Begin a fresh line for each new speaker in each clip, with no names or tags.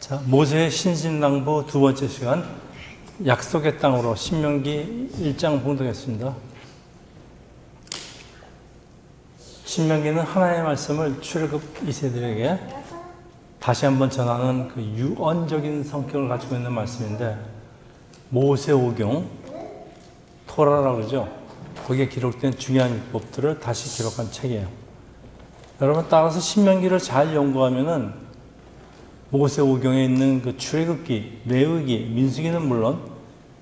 자, 모세의 신신당부 두 번째 시간, 약속의 땅으로 신명기 1장 봉독했습니다. 신명기는 하나님의 말씀을 출애굽 2세들에게 다시 한번 전하는 그 유언적인 성격을 가지고 있는 말씀인데, 모세오경, 토라라고 그러죠. 거기에 기록된 중요한 율법들을 다시 기록한 책이에요. 여러분, 따라서 신명기를 잘 연구하면은 모세오경에 있는 그 출애굽기, 레위기, 민수기는 물론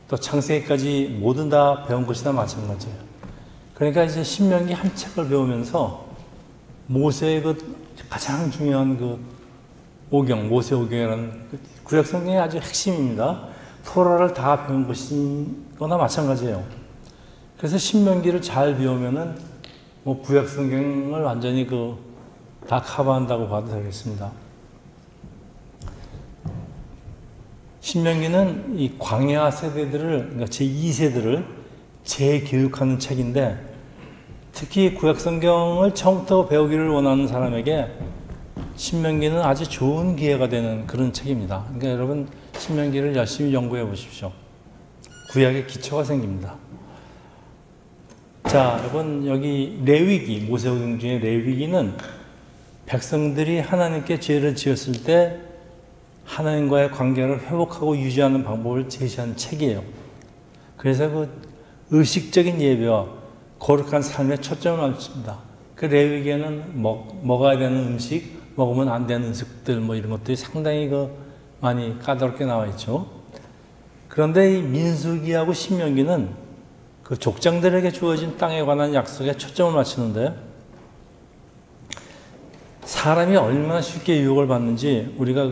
또 창세기까지 모든 다 배운 것이나 마찬가지예요. 그러니까 이제 신명기 한 책을 배우면서 모세의 그 가장 중요한 그 오경, 모세오경이라는 그 구약 성경의 아주 핵심입니다. 토라를 다 배운 것이거나 마찬가지예요. 그래서 신명기를 잘 배우면은 뭐 구약 성경을 완전히 다 커버한다고 봐도 되겠습니다. 신명기는 이 광야 세대들을, 그러니까 제2세들을 재교육하는 책인데, 특히 구약 성경을 처음부터 배우기를 원하는 사람에게 신명기는 아주 좋은 기회가 되는 그런 책입니다. 그러니까 여러분, 신명기를 열심히 연구해 보십시오. 구약의 기초가 생깁니다. 자, 여러분, 여기 레위기, 모세오경 중에 레위기는 백성들이 하나님께 죄를 지었을 때 하나님과의 관계를 회복하고 유지하는 방법을 제시한 책이에요. 그래서 그 의식적인 예배와 거룩한 삶에 초점을 맞춥니다. 그 레위기에는 먹어야 되는 음식, 먹으면 안 되는 음식들, 뭐 이런 것들이 상당히 많이 까다롭게 나와 있죠. 그런데 이 민수기하고 신명기는 그 족장들에게 주어진 땅에 관한 약속에 초점을 맞추는데, 사람이 얼마나 쉽게 유혹을 받는지 우리가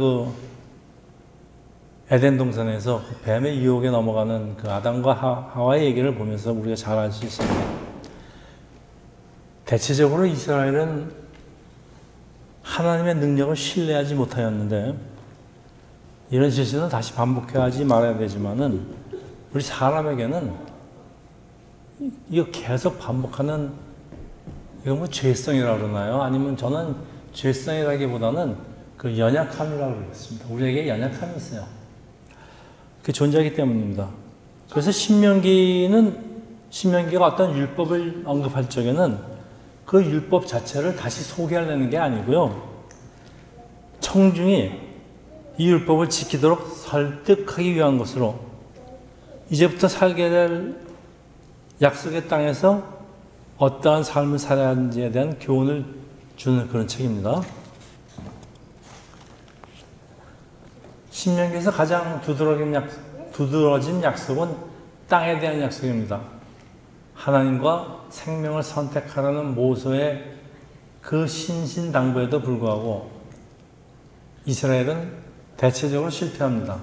에덴 동산에서 뱀의 유혹에 넘어가는 그 아담과 하와의 얘기를 보면서 우리가 잘 알 수 있습니다. 대체적으로 이스라엘은 하나님의 능력을 신뢰하지 못하였는데, 이런 실수는 다시 반복하지 말아야 되지만은 우리 사람에게는 이거 계속 반복하는, 이거 뭐 죄성이라고 그러나요? 아니면 저는 죄성이라기보다는 그 연약함이라고 그러겠습니다. 우리에게 연약함이 있어요. 그게 존재하기 때문입니다. 그래서 신명기가 어떤 율법을 언급할 적에는 그 율법 자체를 다시 소개하려는 게 아니고요, 청중이 이 율법을 지키도록 설득하기 위한 것으로 이제부터 살게 될 약속의 땅에서 어떠한 삶을 살아야 하는지에 대한 교훈을 주는 그런 책입니다. 신명기에서 가장 두드러진 약속은 땅에 대한 약속입니다. 하나님과 생명을 선택하라는 모세의 그 신신당부에도 불구하고 이스라엘은 대체적으로 실패합니다.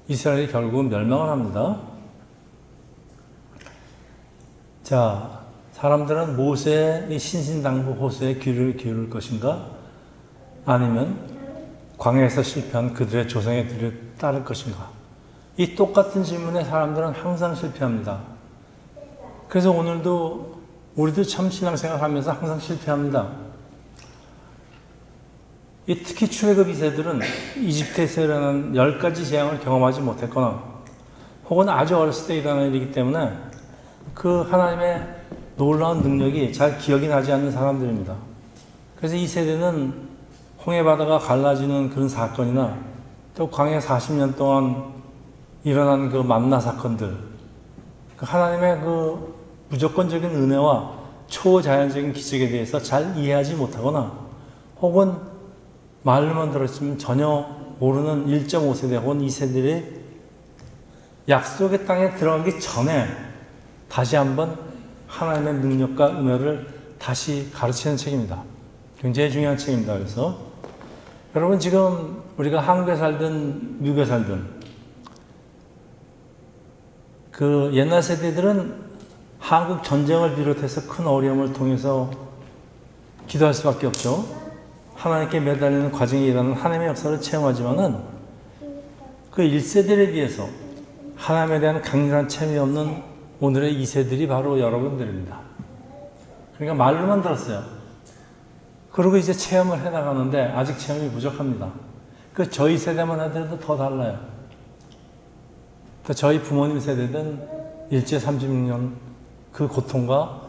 이스라엘이 결국은 멸망을 합니다. 자, 사람들은 모세의 신신당부 호소에 귀를 기울일 것인가? 아니면 광야에서 실패한 그들의 조상의 뒤를 따를 것인가? 이 똑같은 질문에 사람들은 항상 실패합니다. 그래서 오늘도 우리도 참 신앙생활 하면서 항상 실패합니다. 특히 출애굽 2세들은 이집트에서 일어난 10가지 재앙을 경험하지 못했거나 혹은 아주 어렸을 때 일어난 일이기 때문에 그 하나님의 놀라운 능력이 잘 기억이 나지 않는 사람들입니다. 그래서 이 세대는 홍해바다가 갈라지는 그런 사건이나 또 광야 40년 동안 일어난 그 만나 사건들, 하나님의 그 무조건적인 은혜와 초자연적인 기적에 대해서 잘 이해하지 못하거나 혹은 말로만 들었으면 전혀 모르는 1.5세대 혹은 2세들이 약속의 땅에 들어가기 전에 다시 한번 하나님의 능력과 은혜를 다시 가르치는 책입니다. 굉장히 중요한 책입니다. 그래서 여러분, 지금 우리가 한국에 살든 미국에 살든 그 옛날 세대들은 한국 전쟁을 비롯해서 큰 어려움을 통해서 기도할 수밖에 없죠. 하나님께 매달리는 과정에 일어나는 하나님의 역사를 체험하지만은 그 1세들에 비해서 하나님에 대한 강렬한 체험이 없는 오늘의 2세들이 바로 여러분들입니다. 그러니까 말로만 들었어요. 그리고 이제 체험을 해나가는데 아직 체험이 부족합니다. 그 저희 세대만 하더라도 더 달라요. 그 저희 부모님 세대든 일제 36년 그 고통과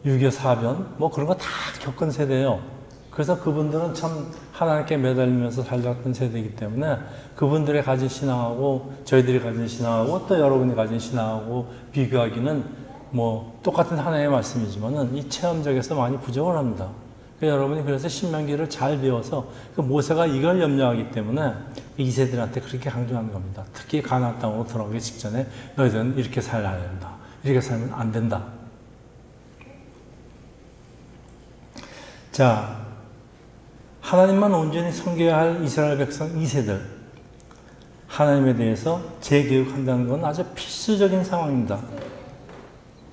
6.25 사변 뭐 그런 거 다 겪은 세대예요. 그래서 그분들은 참 하나님께 매달리면서 살았던 세대이기 때문에 그분들이 가진 신앙하고 저희들이 가진 신앙하고 또 여러분이 가진 신앙하고 비교하기는 뭐 똑같은 하나님의 말씀이지만은 이 체험적에서 많이 부족을 합니다. 여러분이 그래서 신명기를 잘 배워서 그 모세가 이걸 염려하기 때문에 이 세대들한테 그렇게 강조하는 겁니다. 특히 가나안 땅으로 들어가기 직전에 너희들은 이렇게 살아야 된다. 이렇게 살면 안 된다. 자, 하나님만 온전히 섬겨야 할 이스라엘 백성 2세들 하나님에 대해서 재교육한다는 건 아주 필수적인 상황입니다.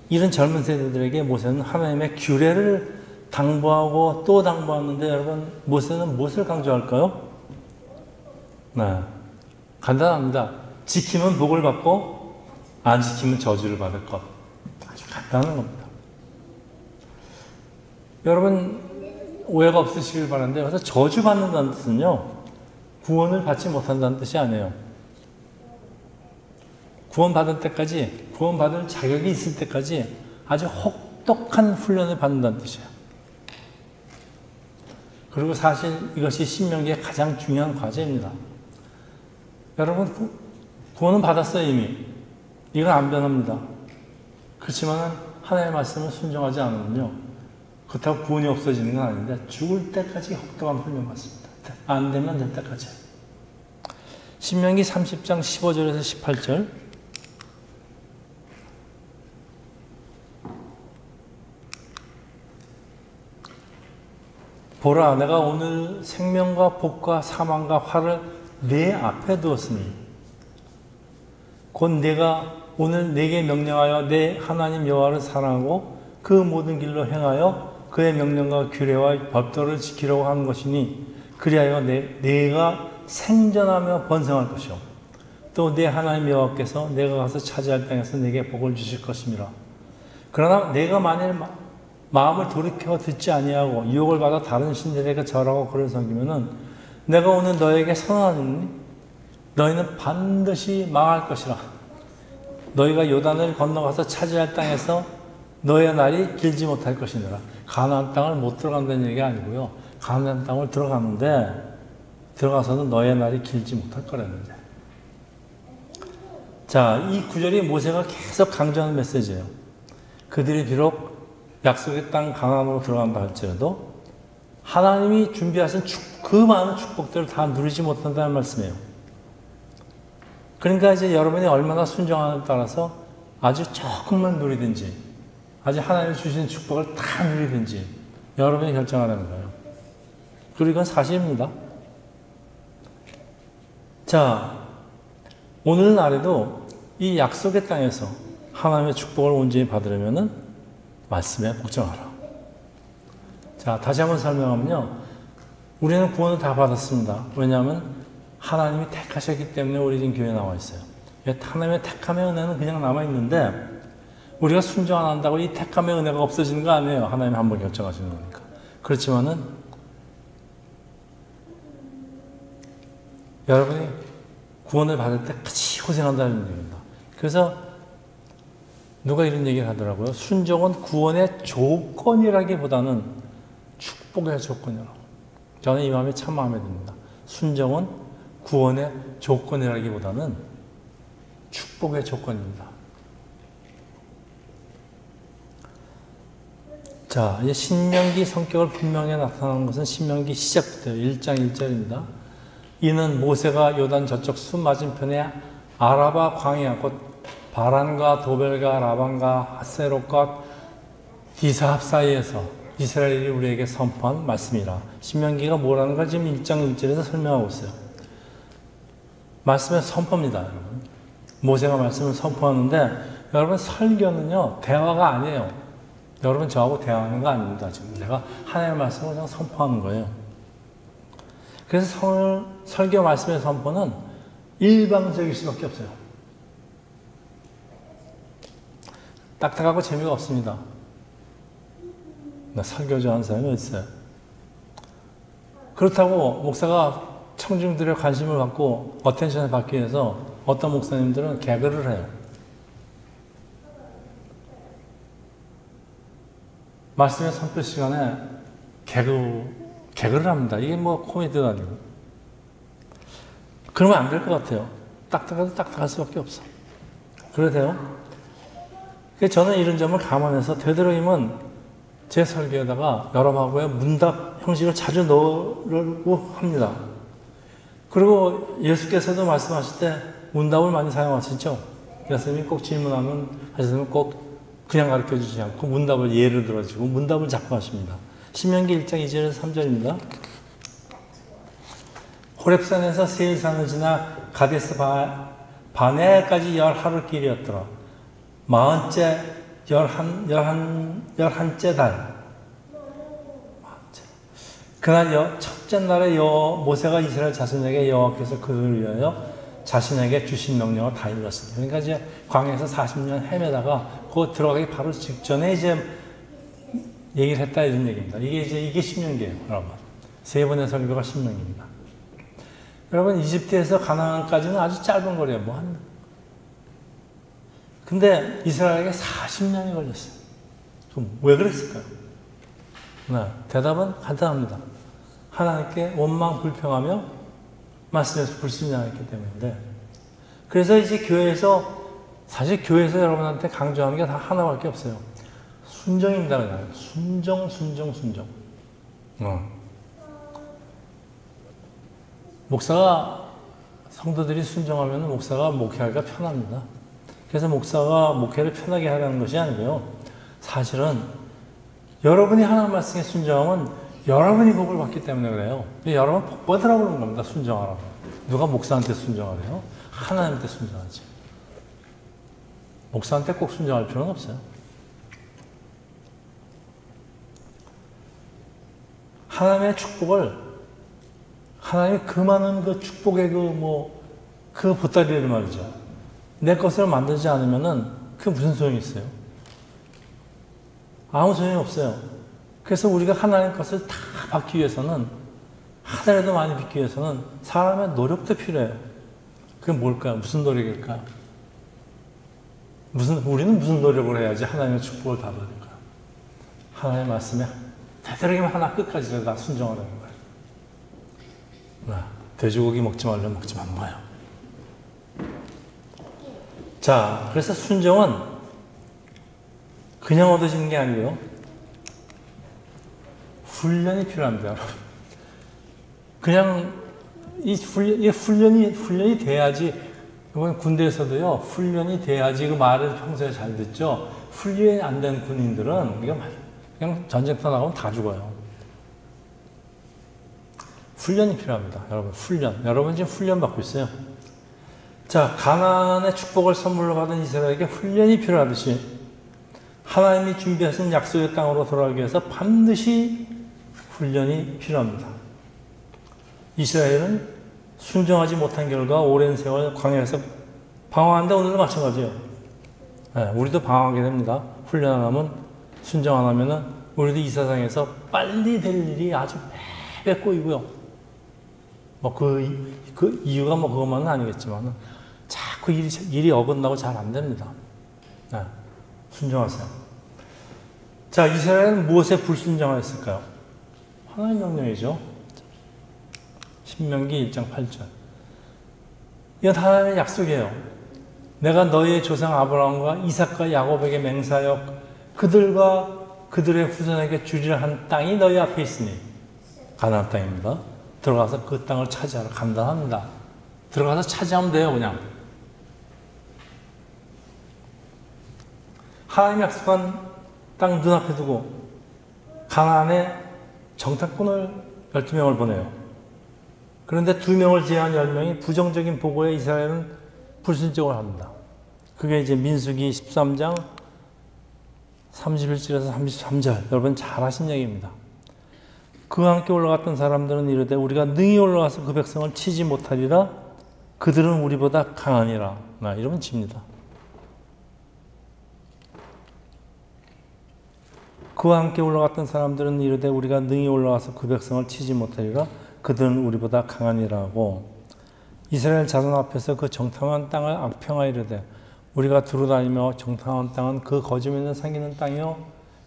이런 젊은 세대들에게 모세는 하나님의 규례를 당부하고 또 당부하는데 여러분 모세는 무엇을 강조할까요? 네, 간단합니다. 지키면 복을 받고 안 지키면 저주를 받을 것. 아주 간단한 겁니다. 여러분 오해가 없으시길 바라는데 그래서 저주받는다는 뜻은요 구원을 받지 못한다는 뜻이 아니에요. 구원받을 때까지 구원받을 자격이 있을 때까지 아주 혹독한 훈련을 받는다는 뜻이에요. 그리고 사실 이것이 신명기의 가장 중요한 과제입니다. 여러분 구원은 받았어요 이미. 이건 안 변합니다. 그렇지만 하나님의 말씀을 순종하지 않으면요 그렇다고 구원이 없어지는 건 아닌데 죽을 때까지 혹독한 훈련 받습니다. 안 되면 될 때까지. 신명기 30장 15절에서 18절 보라 내가 오늘 생명과 복과 사망과 화를 내 앞에 두었으니 곧 내가 오늘 내게 명령하여 내 하나님 여호와를 사랑하고 그 모든 길로 행하여 그의 명령과 규례와 법도를 지키려고 하는 것이니 그리하여 내가 생전하며 번성할 것이요 또 내 하나님 여호와께서 내가 가서 차지할 땅에서 내게 복을 주실 것이니라. 그러나 내가 만일 마음을 돌이켜 듣지 아니하고 유혹을 받아 다른 신들에게 절하고 그를 섬기면은 내가 오늘 너에게 선언하니 너희는 반드시 망할 것이라. 너희가 요단을 건너가서 차지할 땅에서 너의 날이 길지 못할 것이니라. 가나안 땅을 못 들어간다는 얘기가 아니고요. 가나안 땅을 들어가는데 들어가서는 너의 날이 길지 못할 거라는데. 자, 이 구절이 모세가 계속 강조하는 메시지예요. 그들이 비록 약속의 땅 가나안으로 들어간다 할지라도 하나님이 준비하신 그 많은 축복들을 다 누리지 못한다는 말씀이에요. 그러니까 이제 여러분이 얼마나 순종하느냐에 따라서 아주 조금만 누리든지 아주 하나님이 주신 축복을 다 누리든지 여러분이 결정하라는 거예요. 그리고 이건 사실입니다. 자, 오늘날에도 이 약속의 땅에서 하나님의 축복을 온전히 받으려면은 말씀에 복종하라. 자, 다시 한번 설명하면요. 우리는 구원을 다 받았습니다. 왜냐하면 하나님이 택하셨기 때문에 우리 지금 교회에 나와 있어요. 하나님의 택함의 은혜는 그냥 남아있는데 우리가 순종 안 한다고 이 택함의 은혜가 없어지는 거 아니에요. 하나님이 한번 결정하시는 거니까. 그렇지만은 여러분이 구원을 받을 때 같이 고생한다는 얘기입니다. 그래서 누가 이런 얘기를 하더라고요. 순종은 구원의 조건이라기보다는 축복의 조건이라고. 저는 이 마음이 참 마음에 듭니다. 순종은 구원의 조건이라기보다는 축복의 조건입니다. 자, 이제 신명기 성격을 분명히 나타나는 것은 신명기 시작부터 1장 1절입니다. 이는 모세가 요단 저쪽 숲 맞은편에 아라바 광야 곧 바란과 도벨과 라반과 하세롯과 디사합 사이에서 이스라엘이 우리에게 선포한 말씀이라. 신명기가 뭐라는 걸 지금 1장 1절에서 설명하고 있어요. 말씀의 선포입니다, 여러분. 모세가 말씀을 선포하는데 여러분 설교는요 대화가 아니에요. 여러분 저하고 대화하는 거 아닙니다. 지금 내가 하나님의 말씀을 그냥 선포하는 거예요. 그래서 설교 말씀의 선포는 일방적일 수밖에 없어요. 딱딱하고 재미가 없습니다. 나 설교 좋아하는 사람이 어디 있어요? 그렇다고 목사가 청중들의 관심을 받고 어텐션을 받기 위해서 어떤 목사님들은 개그를 해요. 말씀의 선포 시간에 개그를 합니다. 이게 뭐 코미디가 아니고. 그러면 안 될 것 같아요. 딱딱해도 딱딱할 수밖에 없어. 그러세요? 저는 이런 점을 감안해서 되도록이면 제 설교에다가 여러분하고의 문답 형식을 자주 넣으려고 합니다. 그리고 예수께서도 말씀하실 때 문답을 많이 사용하시죠. 예수님이 꼭 질문하면 하시면 꼭 그냥 가르쳐 주지 않고 문답을 예를 들어주고 문답을 자꾸 하십니다. 신명기 1장 2절에서 3절입니다. 호렙산에서 세일산을 지나 가데스 바네까지 10하루 길이었더라. 11째 달. 그날 첫째 날에 모세가 이스라엘 자손에게 여호와께서 그들을 위하여 자신에게 주신 명령을 다 일렀습니다. 그러니까 이제 광야에서 40년 헤매다가 그 들어가기 바로 직전에 이제 얘기를 했다 이런 얘기입니다. 이게 신명기예요, 여러분. 세 번의 설교가 신명기입니다. 여러분, 이집트에서 가나안까지는 아주 짧은 거리예요, 근데 이스라엘에게 40년이 걸렸어요. 그럼 왜 그랬을까요? 대답은 간단합니다. 하나님께 원망 불평하며 말씀에서 불순종했기 때문인데, 그래서 이제 사실 교회에서 여러분한테 강조하는 게 다 하나밖에 없어요. 순종입니다, 그냥. 순종. 성도들이 순종하면 목사가 목회하기가 편합니다. 그래서 목사가 목회를 편하게 하라는 것이 아니고요. 사실은 여러분이 하나님 말씀에 순종하면 여러분이 복을 받기 때문에 그래요. 여러분 복 받으라고 그러는 겁니다. 순종하라고. 누가 목사한테 순종하래요? 하나님한테 순종하지. 목사한테 꼭 순종할 필요는 없어요. 하나님의 축복을, 하나님의 그 많은 그 축복의 그 보따리를 말이죠. 내 것을 만들지 않으면은 그게 무슨 소용이 있어요? 아무 소용이 없어요. 그래서 우리가 하나님 것을 다 받기 위해서는, 하늘에도 많이 빚기 위해서는 사람의 노력도 필요해요. 그게 뭘까요? 무슨 노력일까요? 우리는 무슨 노력을 해야지 하나님의 축복을 다 받을까요? 하나님의 말씀에 되도록이면 하나 끝까지 다 순종하라는 거예요. 돼지고기 먹지 말려면 먹지 마는 거예요. 자, 그래서 순종은 그냥 얻어지는 게 아니고요. 훈련이 필요합니다, 여러분. 그냥 훈련이 돼야지. 이번 군대에서도요, 훈련이 돼야지 그 말을 평소에 잘 듣죠. 훈련이 안 된 군인들은 그냥 전쟁터 나가면 다 죽어요. 훈련이 필요합니다, 여러분. 여러분 지금 훈련 받고 있어요. 자, 가나안의 축복을 선물로 받은 이스라엘에게 훈련이 필요하듯이 하나님이 준비하신 약속의 땅으로 돌아가기 위해서 반드시 훈련이 필요합니다. 이스라엘은 순종하지 못한 결과 오랜 세월 광야에서 방황하는데 오늘도 마찬가지예요. 우리도 방황하게 됩니다. 훈련 안 하면, 순종 안 하면은 우리도 이 세상에서 빨리 될 일이 아주 매배 꼬이고요. 그 이유가 그것만은 아니겠지만 자꾸 일이 어긋나고 잘 안 됩니다. 순종하세요. 자, 이스라엘은 무엇에 불순종하였을까요? 하나님 명령이죠. 신명기 1장 8절. 이건 하나님의 약속이에요. 내가 너희의 조상 아브라함과 이삭과 야곱에게 맹세하여 그들과 그들의 후손에게 주리라 한 땅이 너희 앞에 있으니, 가나안 땅입니다. 들어가서 그 땅을 차지하라. 간단합니다. 들어가서 차지하면 돼요, 그냥. 하나님 약속한 땅 눈앞에 두고 가나안에 정탐꾼을 12명을 보내요. 그런데 2명을 제외한 10명이 부정적인 보고에 이스라엘은 불순종을 합니다. 그게 이제 민수기 13장 31절에서 33절. 여러분 잘 아신 얘기입니다. 그와 함께 올라갔던 사람들은 이르되 우리가 능히 올라가서 그 백성을 치지 못하리라. 그들은 우리보다 강하니라. 이러면 집니다. 그와 함께 올라갔던 사람들은 이르되 우리가 능히 올라가서 그 백성을 치지 못하리라. 그들은 우리보다 강하니라고 이스라엘 자손 앞에서 그 정탐한 땅을 악평하이르되 우리가 두루다니며 정탐한 땅은 그 거짓면에 생기는 땅이요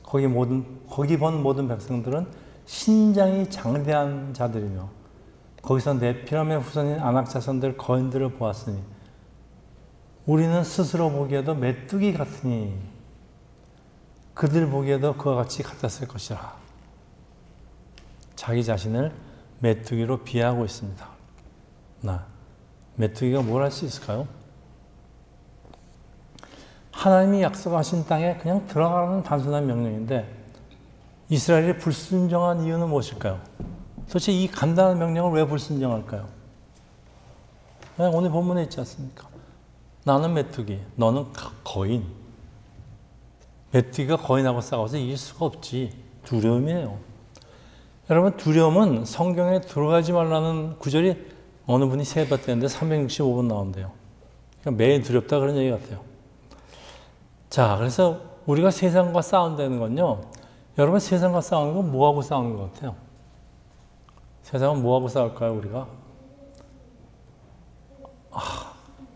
거기 본 모든 백성들은 신장이 장대한 자들이며 거기서 네피람의 후손인 아낙 자손들 거인들을 보았으니 우리는 스스로 보기에도 메뚜기 같으니 그들 보기에도 그와 같이 같았을 것이라. 자기 자신을 메뚜기로 비하하고 있습니다. 메뚜기가 뭘 할 수 있을까요? 하나님이 약속하신 땅에 그냥 들어가라는 단순한 명령인데 이스라엘이 불순종한 이유는 무엇일까요? 도대체 이 간단한 명령을 왜 불순종할까요? 오늘 본문에 있지 않습니까? 나는 메뚜기, 너는 거인. 메뚜기가 거인하고 싸워서 이길 수가 없지. 두려움이에요. 여러분, 두려움은 성경에 들어가지 말라는 구절이 어느 분이 세봤대는데 365번 나온대요. 그러니까 매일 두렵다 그런 얘기 같아요. 자, 그래서 우리가 세상과 싸운다는 건요. 여러분, 세상과 싸우는 건 뭐하고 싸우는 것 같아요? 세상은 뭐하고 싸울까요, 우리가?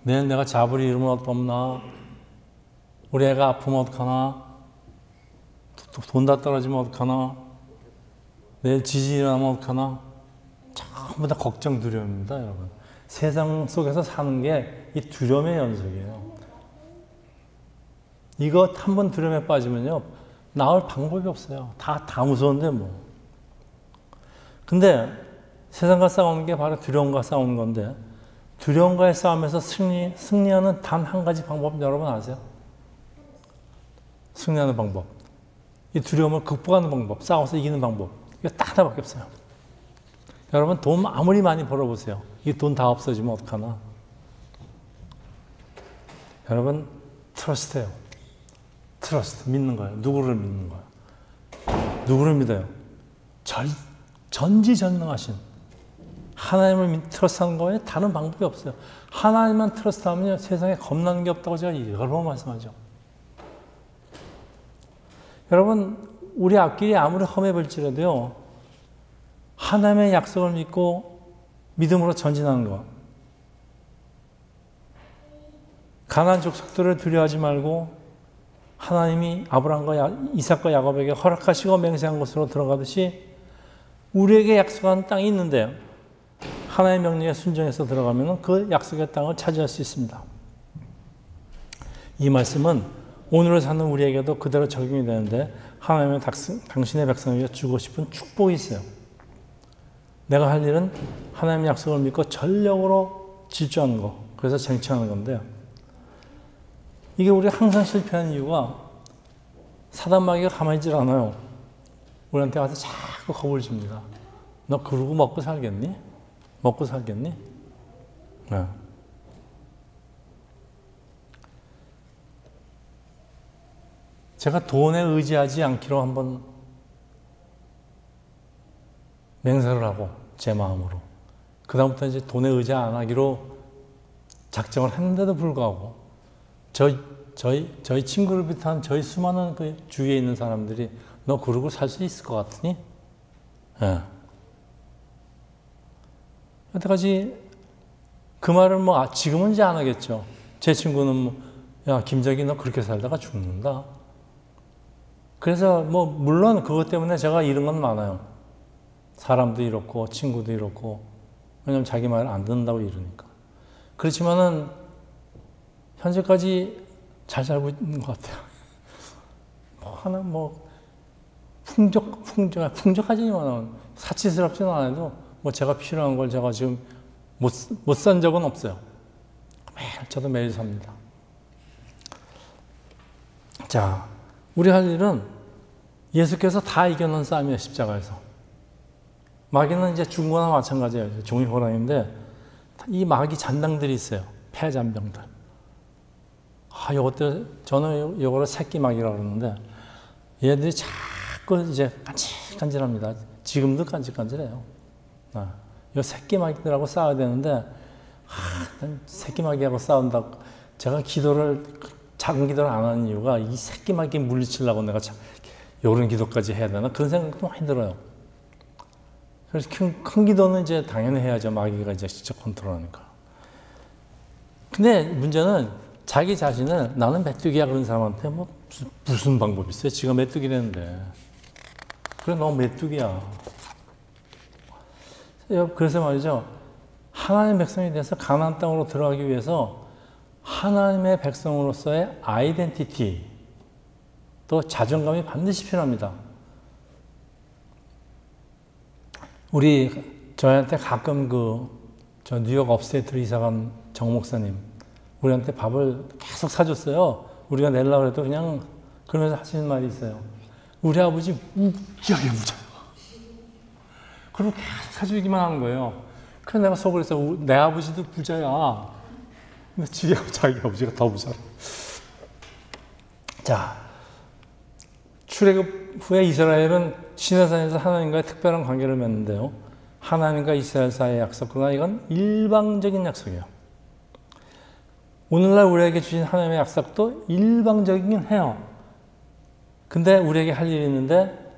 내일 내가 잡으리 이러면 어떡하나? 우리 애가 아프면 어떡하나? 돈 다 떨어지면 어떡하나? 내일 지진이 나면 어떡하나? 전부 다 걱정, 두려움입니다, 여러분. 세상 속에서 사는 게 이 두려움의 연속이에요. 이거 한 번 두려움에 빠지면요, 나올 방법이 없어요. 다 무서운데 뭐. 근데 세상과 싸우는 게 바로 두려움과 싸우는 건데 두려움과의 싸움에서 승리하는 단 한 가지 방법 여러분 아세요? 승리하는 방법. 이 두려움을 극복하는 방법, 싸워서 이기는 방법. 이거 딱 하나밖에 없어요. 여러분 돈 아무리 많이 벌어보세요. 이 돈 다 없어지면 어떡하나? 여러분 트러스트예요. 트러스트, 믿는 거예요. 누구를 믿는 거예요? 누구를 믿어요? 전지전능하신 하나님을 트러스트하는 거에 다른 방법이 없어요. 하나님만 트러스트하면 세상에 겁나는 게 없다고 제가 여러 번 말씀하죠. 여러분, 우리 앞길이 아무리 험해 보일지라도요, 하나님의 약속을 믿고 믿음으로 전진하는 것. 가나안 족속들을 두려워하지 말고 하나님이 아브라함과 이삭과 야곱에게 허락하시고 맹세한 곳으로 들어가듯이 우리에게 약속한 땅이 있는데 하나님의 명령에 순종해서 들어가면 그 약속의 땅을 차지할 수 있습니다. 이 말씀은 오늘을 사는 우리에게도 그대로 적용이 되는데 하나님은 당신의 백성에게 주고 싶은 축복이 있어요. 내가 할 일은 하나님의 약속을 믿고 전력으로 질주하는 거. 그래서 쟁취하는 건데요. 이게 우리가 항상 실패하는 이유가 사단 마귀가 가만히 있질 않아요. 우리한테 와서 자꾸 겁을 줍니다. 너 그러고 먹고 살겠니? 먹고 살겠니? 네. 제가 돈에 의지하지 않기로 한번 맹세를 하고 제 마음으로 그다음부터 이제 돈에 의지 안 하기로 작정을 했는데도 불구하고 저희 친구를 비롯한 저희 수많은 그 주위에 있는 사람들이 너 그러고 살 수 있을 것 같으니? 예. 여태까지 그 말을 뭐 지금은 이제 안 하겠죠. 제 친구는 뭐, 야 김석이 너 그렇게 살다가 죽는다. 그래서 뭐 물론 그것 때문에 제가 잃은 건 많아요. 사람도 잃었고 친구도 잃었고 왜냐면 자기 말 안 듣는다고 이러니까. 그렇지만은 현재까지 잘 살고 있는 것 같아요. 하나 풍족하지만 사치스럽지는 않아도 뭐 제가 필요한 걸 제가 지금 못 산 적은 없어요. 저도 매일 삽니다. 자, 우리 할 일은 예수께서 다 이겨놓은 싸움이에요, 십자가에서. 마귀는 이제 죽은 거나 마찬가지예요. 종이 호랑이인데 이 마귀 잔당들이 있어요. 폐잔병들. 저는 이거를 새끼 마귀라고 그러는데 얘들이 자꾸 이제 간질간질합니다. 지금도 간질간질해요. 이 새끼 마귀들하고 싸워야 되는데 새끼 마귀하고 싸운다고 제가 작은 기도를 안 하는 이유가 이 새끼 마귀 물리치려고 내가 이런 기도까지 해야 되나 그런 생각도 많이 들어요. 그래서 큰 기도는 이제 당연히 해야죠. 마귀가 이제 직접 컨트롤하니까. 근데 문제는 자기 자신을 나는 메뚜기야 그런 사람한테 뭐 무슨 방법이 있어요? 지가 메뚜기라는데. 그래, 너 메뚜기야. 그래서 말이죠. 하나님의 백성이 돼서 가나안 땅으로 들어가기 위해서 하나님의 백성으로서의 아이덴티티, 또 자존감이 반드시 필요합니다. 저희한테 가끔 저 뉴욕 업스테이트로 이사간 정 목사님, 우리한테 밥을 계속 사줬어요. 우리가 내려고 해도 그냥 그러면서 하시는 말이 있어요. 우리 아버지 무지하게 부자요. 그리고 계속 사주기만 하는 거예요. 그래서 내가 속으로 해서 내 아버지도 부자야. 근데 자기 아버지가 더 부자라. 자, 출애굽 후에 이스라엘은 시내산에서 하나님과의 특별한 관계를 맺는데요. 하나님과 이스라엘 사이의 약속, 그러나 이건 일방적인 약속이에요. 오늘날 우리에게 주신 하나님의 약속도 일방적이긴 해요. 근데 우리에게 할 일이 있는데,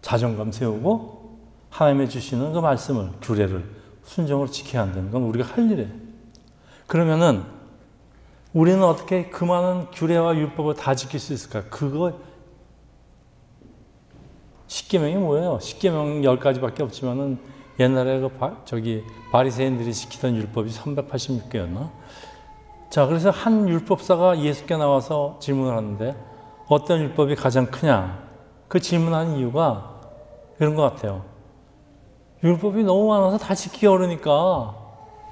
자존감 세우고 하나님의 주시는 그 말씀을, 규례를 순종으로 지켜야 한다는 건 우리가 할 일이에요. 그러면은 우리는 어떻게 그 많은 규례와 율법을 다 지킬 수 있을까? 그거 십계명이 뭐예요? 십계명 10가지밖에 없지만은 옛날에 바리새인들이 지키던 율법이 386개였나? 자, 그래서 한 율법사가 예수께 나와서 질문을 하는데 어떤 율법이 가장 크냐? 그 질문하는 이유가 이런 것 같아요. 율법이 너무 많아서 다 지키기 어려우니까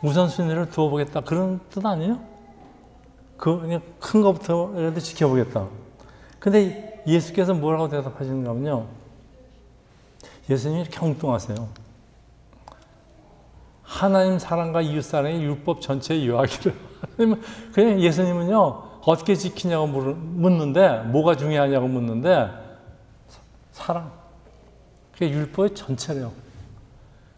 우선순위를 두어보겠다. 그런 뜻 아니에요? 그냥 큰 것부터라도 지켜보겠다. 근데 예수께서 뭐라고 대답하시는가 하면요. 예수님이 이렇게 엉뚱하세요. 하나님 사랑과 이웃 사랑의 율법 전체의 요하기를. 그냥 예수님은요, 어떻게 지키냐고 묻는데, 뭐가 중요하냐고 묻는데, 사랑. 그게 율법의 전체래요.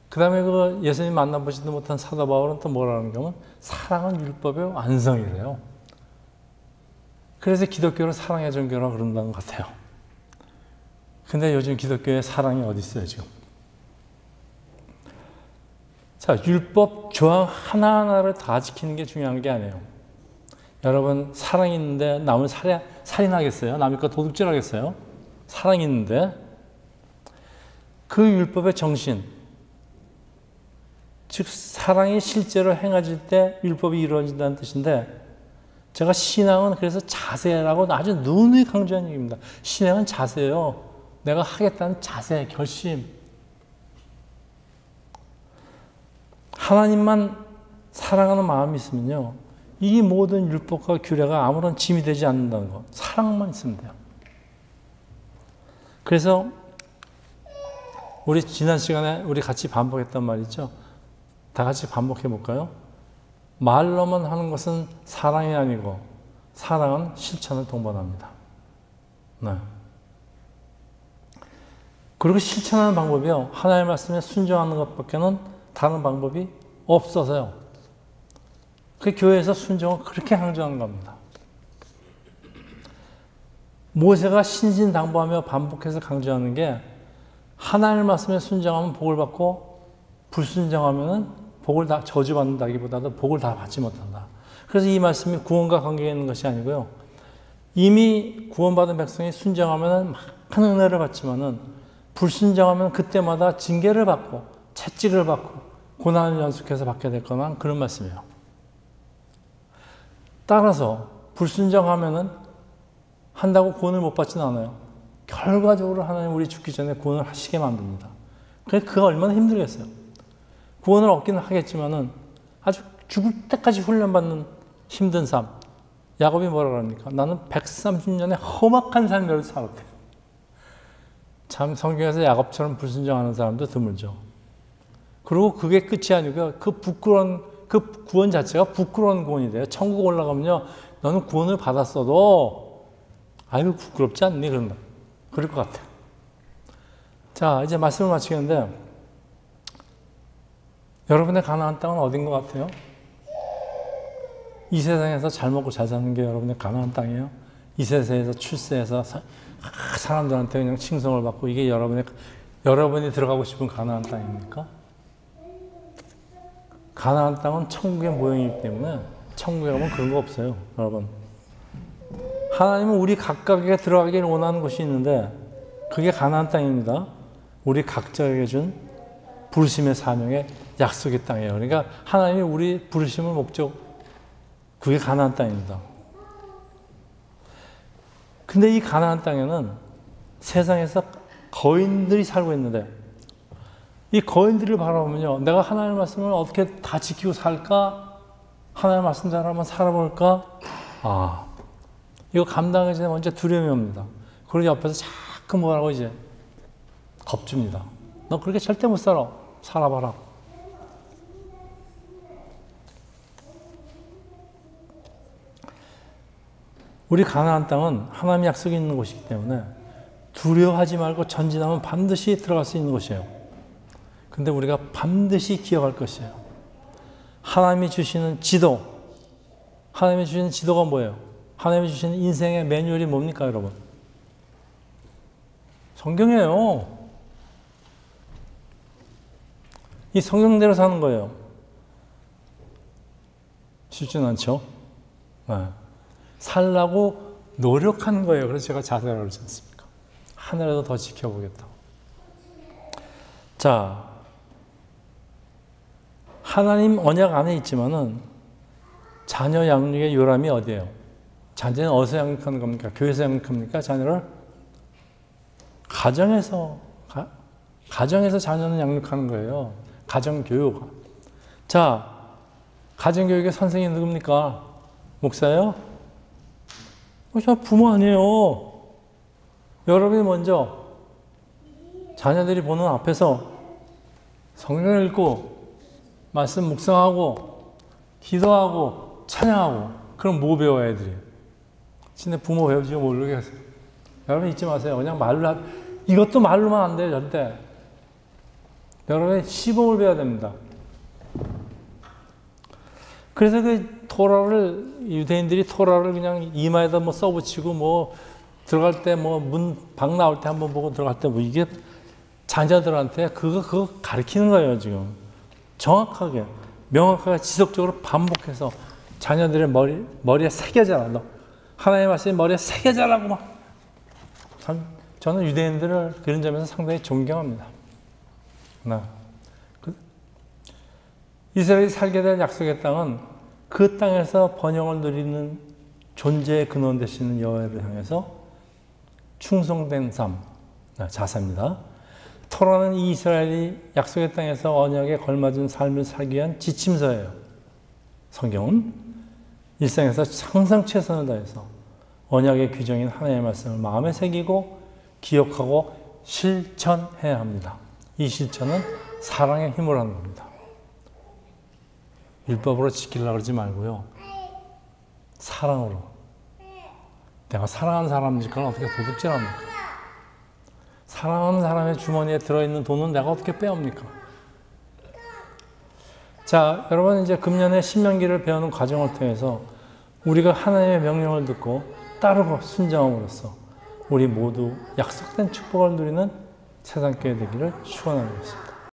그 다음에 예수님 만나보지도 못한 사도 바울은 또 뭐라는 거면, 사랑은 율법의 완성이래요. 그래서 기독교를 사랑의 종교라고 그런다는 것 같아요. 근데 요즘 기독교에 사랑이 어디 있어요, 지금? 자, 율법 조항 하나하나를 다 지키는 게 중요한 게 아니에요. 여러분, 사랑이 있는데 남을 살인하겠어요? 남의 거 도둑질하겠어요? 사랑이 있는데 그 율법의 정신, 즉 사랑이 실제로 행해질 때 율법이 이루어진다는 뜻인데, 제가 신앙은 그래서 자세라고 아주 누누이 강조한 얘기입니다. 신앙은 자세예요. 내가 하겠다는 자세, 결심. 하나님만 사랑하는 마음이 있으면요, 이 모든 율법과 규례가 아무런 짐이 되지 않는다는 것. 사랑만 있으면 돼요. 그래서 우리 지난 시간에 우리 같이 반복했단 말이죠. 다 같이 반복해 볼까요? 말로만 하는 것은 사랑이 아니고 사랑은 실천을 동반합니다. 네. 그리고 실천하는 방법이요, 하나님의 말씀에 순종하는 것밖에는 다른 방법이 없어서요. 그 교회에서 순종을 그렇게 강조하는 겁니다. 모세가 신신당부하며 반복해서 강조하는 게, 하나님의 말씀에 순종하면 복을 받고 불순종하면 복을 다 저주받는다기보다도 복을 다 받지 못한다. 그래서 이 말씀이 구원과 관계가 있는 것이 아니고요, 이미 구원받은 백성이 순종하면 많은 은혜를 받지만은 불순종하면 그때마다 징계를 받고 채찍을 받고 고난을 연속해서 받게 될 거란 그런 말씀이에요. 따라서 불순종하면은 한다고 구원을 못 받지는 않아요. 결과적으로 하나님 우리 죽기 전에 구원을 하시게 만듭니다. 그게 얼마나 힘들겠어요. 구원을 얻기는 하겠지만은 아주 죽을 때까지 훈련받는 힘든 삶. 야곱이 뭐라 그럽니까? 나는 130년의 험악한 삶을 살았대. 참 성경에서 야곱처럼 불순종하는 사람도 드물죠. 그리고 그게 끝이 아니고요, 그 구원 자체가 부끄러운 구원이 돼요. 천국 올라가면요, 너는 구원을 받았어도 아유 부끄럽지 않니? 그럴 것 같아요. 자, 이제 말씀을 마치겠는데, 여러분의 가나안 땅은 어딘 것 같아요? 이 세상에서 잘 먹고 잘 사는 게 여러분의 가나안 땅이에요? 이 세상에서 출세해서 사람들한테 그냥 칭송을 받고 이게 여러분의 여러분이 들어가고 싶은 가나안 땅입니까? 가나안 땅은 천국의 모형이기 때문에 천국에 가면 그런 거 없어요, 여러분. 하나님은 우리 각각에게 들어가기를 원하는 곳이 있는데 그게 가나안 땅입니다. 우리 각자에게 준 부르심의 사명의 약속의 땅이에요. 그러니까 하나님이 우리 부르심을 목적, 그게 가나안 땅입니다. 근데 이 가나안 땅에는 세상에서 거인들이 살고 있는데 이 거인들을 바라보면요, 내가 하나님의 말씀을 어떻게 다 지키고 살까? 하나님의 말씀대로 한번 살아볼까? 이거 감당하기 전에 먼저 두려움이 옵니다. 그리고 옆에서 자꾸 뭐라고 이제 겁줍니다. 너 그렇게 절대 못 살아. 살아봐라. 우리 가나안 땅은 하나님의 약속이 있는 곳이기 때문에 두려워하지 말고 전진하면 반드시 들어갈 수 있는 곳이에요. 근데 우리가 반드시 기억할 것이에요. 하나님이 주시는 지도, 하나님이 주시는 지도가 뭐예요? 하나님이 주시는 인생의 매뉴얼이 뭡니까, 여러분? 성경이에요. 이 성경대로 사는 거예요. 쉽지는 않죠? 네. 살라고 노력하는 거예요. 그래서 제가 자세라고 그러지 않습니까? 하늘에도 더 지켜보겠다고. 자, 하나님 언약 안에 있지만은 자녀 양육의 요람이 어디예요? 자녀는 어디서 양육하는 겁니까? 교회에서 양육합니까? 자녀를? 가정에서 자녀는 양육하는 거예요. 가정교육. 자, 가정교육의 선생님이 누굽니까? 목사예요? 저 부모 아니에요. 여러분이 먼저 자녀들이 보는 앞에서 성경을 읽고 말씀 묵상하고 기도하고 찬양하고 그럼 뭐 배워야 애들이? 근데 부모 배우지 모르겠어요. 여러분 잊지 마세요. 그냥 이것도 말로만 안 돼요, 절대. 여러분이 시범을 배워야 됩니다. 그래서 그 토라를, 유대인들이 토라를 그냥 이마에다 뭐 써붙이고 뭐 들어갈 때 뭐 방 나올 때 한번 보고 들어갈 때 뭐 이게 자녀들한테 그거 가르치는 거예요, 지금. 정확하게, 명확하게 지속적으로 반복해서 자녀들의 머리에 새겨져라. 너 하나님의 말씀이 머리에 새겨져라고 막. 저는 유대인들을 그런 점에서 상당히 존경합니다. 이스라엘이 살게 된 약속의 땅은 그 땅에서 번영을 누리는 존재의 근원 되시는 여호와를 향해서 충성된 삶, 자세입니다. 토라는 이 이스라엘이 약속의 땅에서 언약에 걸맞은 삶을 살기 위한 지침서예요. 성경은 일상에서 항상 최선을 다해서 언약의 규정인 하나님의 말씀을 마음에 새기고 기억하고 실천해야 합니다. 이 실천은 사랑의 힘을 하는 겁니다. 율법으로 지키려고 그러지 말고요. 사랑으로. 내가 사랑하는 사람이니까 어떻게 도둑질합니까? 사랑하는 사람의 주머니에 들어있는 돈은 내가 어떻게 빼옵니까? 자, 여러분 이제 금년에 신명기를 배우는 과정을 통해서 우리가 하나님의 명령을 듣고 따르고 순종함으로써 우리 모두 약속된 축복을 누리는 세상교회 되기를 축원하겠습니다.